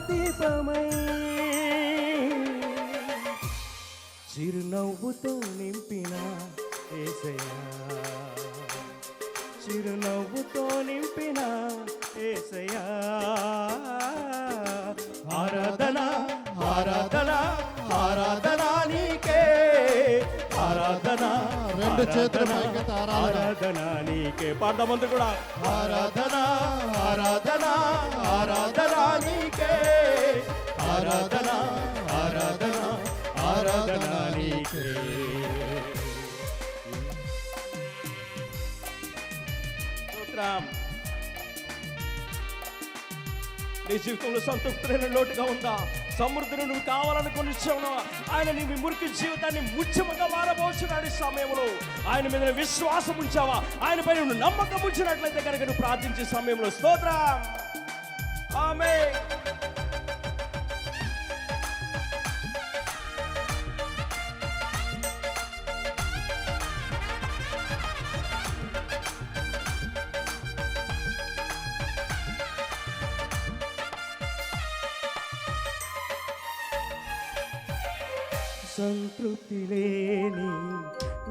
దీపమై చిరునవ్వుతో నింపిన యేసయ్యా, చిరునవ్వుతో నింపిన యేసయ్యా. ఆరాధన ఆరాధన ఆరాధన నీకే, ఆరాధన రెండు చేతుల ఆరాధన నీకే. పాడమంతా కూడా ఆరాధన ఆరాధన ఆరాధన నీకే, ఆరాధన ఆరాధన ఆరాధన నీకే. నీ జీవితంలో సంతృప్తులైన లోటుగా ఉందా? సమృద్ధిని నువ్వు కావాలనుకుని ఇచ్చావునా? ఆయన నీ మురికి జీవితాన్ని ముత్యముగా మారబోచున్నాడు. ఈ సమయంలో ఆయన మీద విశ్వాసం ఉంచావా? ఆయన పైన నువ్వు నమ్మకం ఉంచినట్లయితే కనుక నువ్వు ప్రార్థించే సమయంలో స్తోత్రం. ఆమేన్. సంతృప్తి లేని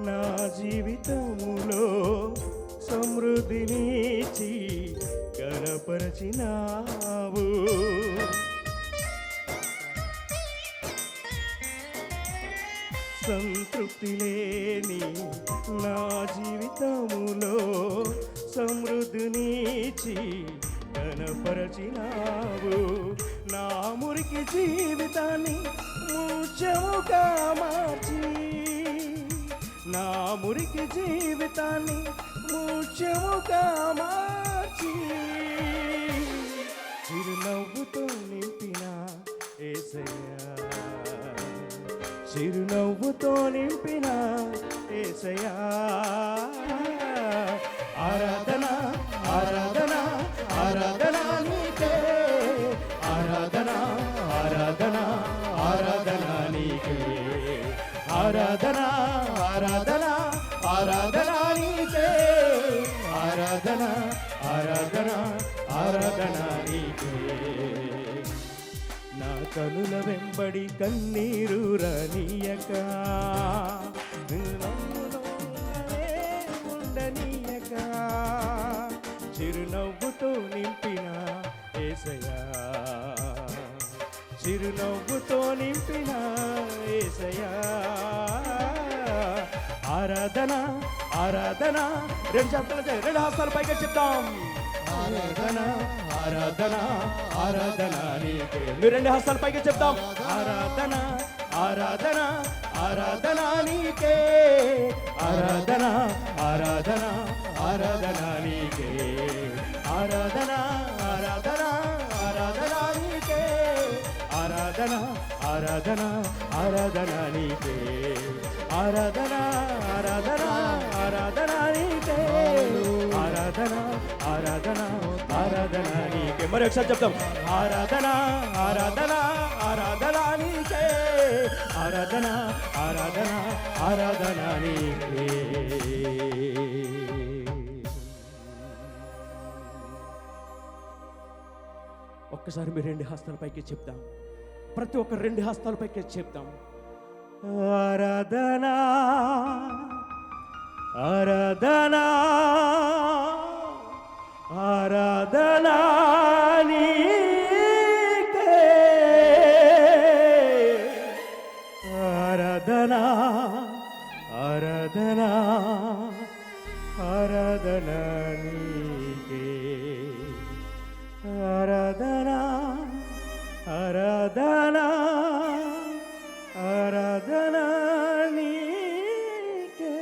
నా జీవితములో సమృద్ధినిచ్చి గణపరచినావు. సంతృప్తి లేని నా జీవితములో సమృద్ధినిచ్చి గణపరచినావు. నా మురికి జీవితాన్ని ముత్యముగా మార్చి, నా మురికి జీవితాన్ని ముత్యముగా మార్చి చిరునవ్వుతో నింపిన యేసయ్యా, చిరునవ్వుతో నింపిన యేసయ్యా. ఆరాధన ఆరాధన ఆరాధన నీకే, ఆరాధన ఆరాధన ఆరాధన నీకే, ఆరాధన ఆరాధన ఆరాధన నీకే, ఆరాధన ఆరాధన ఆరాధన నీకే. నా కనుల వెంబడి కన్నీరు రానీయక, ఉండనీయక చిరునవ్వుతో నింపిన యేసయ్యా, చిరునవ్వుతో నింపిన యేసయ్యా. ఆరాధన ఆరాధన రెండు హస్తాలు పైగా చెప్తాం. ఆరాధన ఆరాధన ఆరాధన నీకే. మీరు రెండు హస్తాలు పైగా చెప్తాం. ఆరాధన ఆరాధన ఆరాధన నీకే, ఆరాధన ఆరాధన ఆరాధన నీకే, ఆరాధన ఆరాధన ఆరాధన నీకే, ఆరాధన ఆరాధన ఆరాధన నీకే, ఆరాధన ఆరాధన ఆరాధన నీకే, ఆరాధన ఆరాధన ఆరాధన నీకే. మరి ఒకసారి చెప్తాం. ఆరాధన ఆరాధన ఆరాధన నీకే, ఆరాధన ఆరాధన ఆరాధన నీకే. ఒక్కసారి మీరు రెండు హస్తాల పైకి చెప్తాం. ప్రతి ఒక్క రెండు హస్తాల పైకి చెప్తాం. ఆరాధన ఆరాధన ఆరాధన నీకే, ఆరాధన ఆరాధన ఆరాధన నీకే, ఆరాధన ఆరాధన